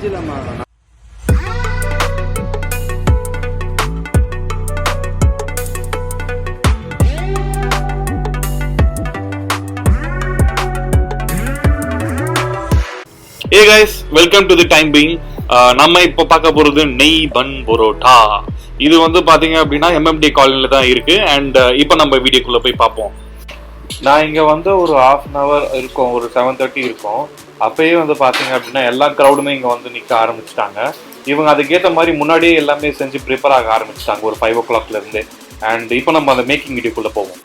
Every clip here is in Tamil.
முடிச்சிடலாமா? Hey guys, welcome to the time being. நம்ம இப்போ பார்க்க போகிறது நெய் பன் பரோட்டா. இது வந்து பார்த்தீங்க அப்படின்னா MMD காலனியில் தான் இருக்கு. அண்ட் இப்போ நம்ம வீடியோக்குள்ளே போய் பார்ப்போம். நான் இங்கே வந்து ஒரு ½ an hour இருக்கும், ஒரு 7:30 இருக்கும். அப்பயே வந்து பார்த்தீங்க அப்படின்னா எல்லா க்ரௌடுமே இங்கே வந்து நிற்க ஆரம்பிச்சிட்டாங்க. இவங்க அதுக்கேற்ற மாதிரி முன்னாடியே எல்லாமே செஞ்சு ப்ரிப்பேர் ஆக ஆரம்பிச்சிட்டாங்க ஒரு 5 o'clockலேருந்து. அண்ட் இப்போ நம்ம அந்த மேக்கிங் வீடியோக்குள்ளே போவோம்.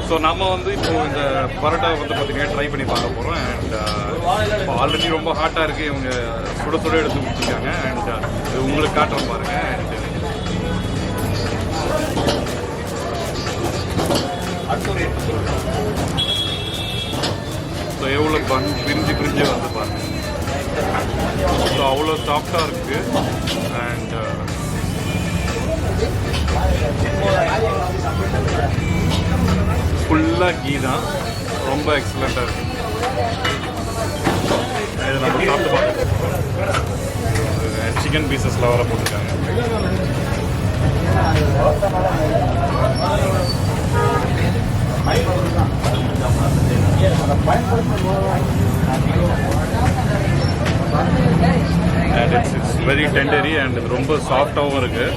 ஸோ நம்ம வந்து இப்போது இந்த பரோட்டாவை வந்து பார்த்தீங்கன்னா ட்ரை பண்ணி பார்க்க போகிறோம். அண்ட் இப்போ ஆல்ரெடி ரொம்ப ஹாட்டாக இருக்குது, இவங்க சுட சுட எடுத்து கொடுத்துருக்காங்க. அண்ட் இது உங்களுக்கு காட்டுறோம் பாருங்கள். அண்ட் ஸோ எவ்வளோ பன் பிரிஞ்சு வந்து பாருங்கள். ஸோ அவ்வளோ சாஃப்டாக இருக்குது. அண்ட் ஃபுல்லாக கீ தான், ரொம்ப எக்ஸலண்ட்டாக இருக்குது. இதை நம்ம சாப்பிட்டு பார்க்கலாம். சிக்கன் பீசஸ்லாம் வர போட்டிருக்காங்க. அண்ட் இட்ஸ் வெரி டெண்டரி அண்ட் இது ரொம்ப சாஃப்டாகவும் இருக்குது.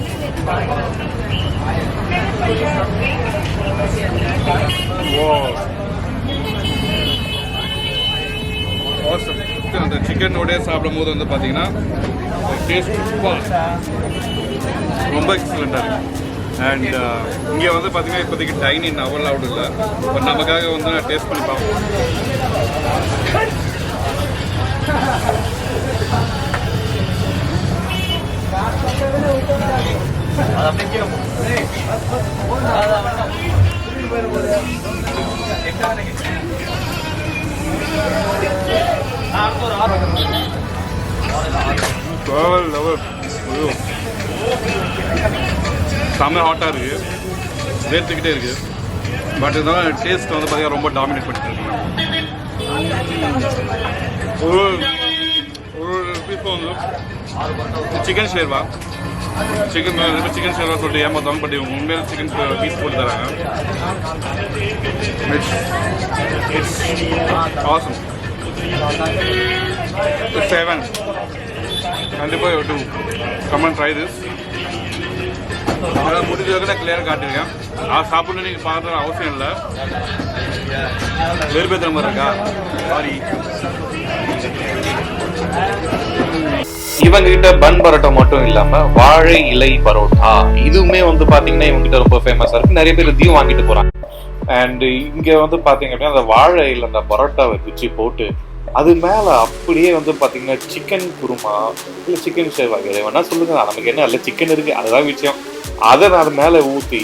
அந்த சிக்கனோடய சாப்பிடும் போது வந்து பார்த்தீங்கன்னா டேஸ்ட் ரொம்ப எக்ஸலண்ட்டாக இருக்குது. அண்ட் இங்கே வந்து பார்த்தீங்கன்னா இப்போதைக்கு டைனிங் அவ்வளவு இல்லை, பட் நமக்காக வந்து நான் டேஸ்ட் பண்ணி பார்ப்போம். செம்ம ஹாட்டாக இருக்குது, வேர்த்துக்கிட்டே இருக்குது. பட் இருந்தாலும் டேஸ்ட் வந்து பார்த்தீங்கன்னா ரொம்ப டாமினேட் பண்ணிட்டு இருக்கு. ஒரு பீஸ் வந்து சிக்கன் ஷேர்வா சொல்லிட்டு ஏமாத்தாங்க. பட் இவங்க உண்மையில சிக்கன் பீஸ் போட்டு தராங்க. It's awesome. 7 கண்டிப்பாக you to come and try this. அதனால் முடிஞ்சதுக்கு நான் கிளியராக காட்டியிருக்கேன். நான் சாப்பிட்ணும் நீங்கள் பார்க்குற அவசியம் இல்லை. வெறுப்பேற்றுற மாதிரி இருக்கா? சாரி. இவங்க கிட்ட பன் பரோட்டா மட்டும் இல்லாம வாழை இலை பரோட்டா இதுவுமே வந்து பாத்தீங்கன்னா இவங்க கிட்ட ரொம்ப ஃபேமஸா இருக்கு. நிறைய பேர் இதையும் வாங்கிட்டு போறாங்க. அண்ட் இங்கே வந்து பார்த்தீங்க அப்படின்னா அந்த வாழையில் அந்த பரோட்டாவை பிச்சு போட்டு அது மேலே அப்படியே வந்து பார்த்தீங்கன்னா சிக்கன் குருமா இல்லை சிக்கன் ஷேவ் எதை வேணா சொல்லுங்க, நமக்கு என்ன இல்லை சிக்கன் இருக்குது அதுதான் விஷயம். அதை நான் அது மேலே ஊற்றி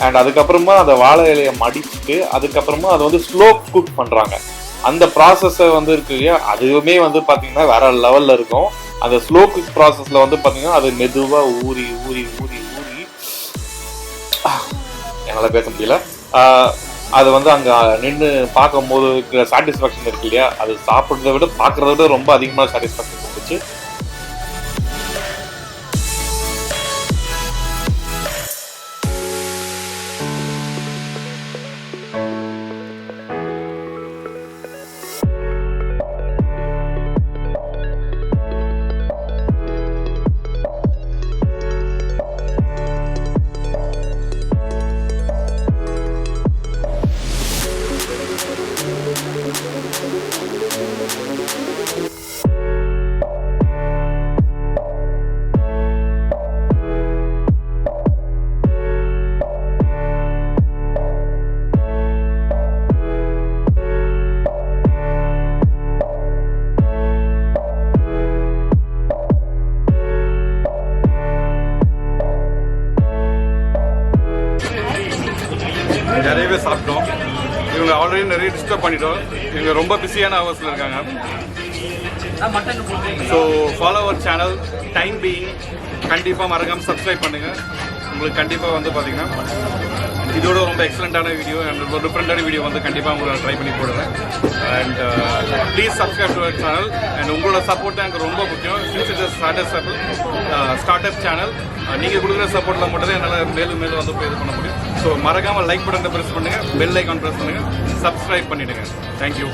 அண்ட் அதுக்கப்புறமா அந்த வாழை இலையை மடிச்சுட்டு அதுக்கப்புறமா அதை வந்து ஸ்லோ குக் பண்ணுறாங்க. அந்த ப்ராசஸை வந்து இருக்கு இல்லையா, அதுவுமே வந்து பார்த்தீங்கன்னா வேற லெவலில் இருக்கும். அந்த ஸ்லோ குக் ப்ராசஸில் வந்து பார்த்தீங்கன்னா அது மெதுவாக ஊறி ஊறி ஊறி ஊறி என்னால் பேச முடியல. அது வந்து அங்கே நின்று பார்க்கும்போது இருக்கிற சாட்டிஸ்ஃபேக்ஷன் இருக்கு இல்லையா, அது சாப்பிட்றத விட பார்க்குறத விட ரொம்ப அதிகமாக சாட்டிஸ்ஃபேக்ஷன் இருந்துச்சு. நிறையவே சாப்பிட்டோம். இவங்க ஆல்ரெடி நிறைய டிஸ்டர்ப் பண்ணிட்டோம். இவங்க ரொம்ப பிஸியான ஹவர்ஸில் இருக்காங்க. So follow our channel time being. கண்டிப்பாக மறக்காமல் சப்ஸ்கிரைப் பண்ணுங்கள். உங்களுக்கு கண்டிப்பாக வந்து பார்த்தீங்கன்னா இதோட ரொம்ப எக்ஸலண்ட்டான வீடியோ அண்ட் ஒரு டிஃப்ரெண்டான வீடியோ வந்து கண்டிப்பாக உங்களுக்கு ட்ரை பண்ணி போடுறேன். And please subscribe to our channel. And உங்களோட சப்போர்ட் எனக்கு ரொம்ப முக்கியம். Since it start up channel, நீங்கள் கொடுக்குற சப்போர்ட்டில் மட்டும் தான் என்னால் மேலும் மேலும் வந்து இது பண்ண முடியும். ஸோ மறக்காமல் லைக் பட்டனை ப்ரெஸ் பண்ணுங்கள், பெல் ஐக்கான் ப்ரெஸ் பண்ணுங்கள், சப்ஸ்கிரைப் பண்ணிவிடுங்க. தேங்க்யூ.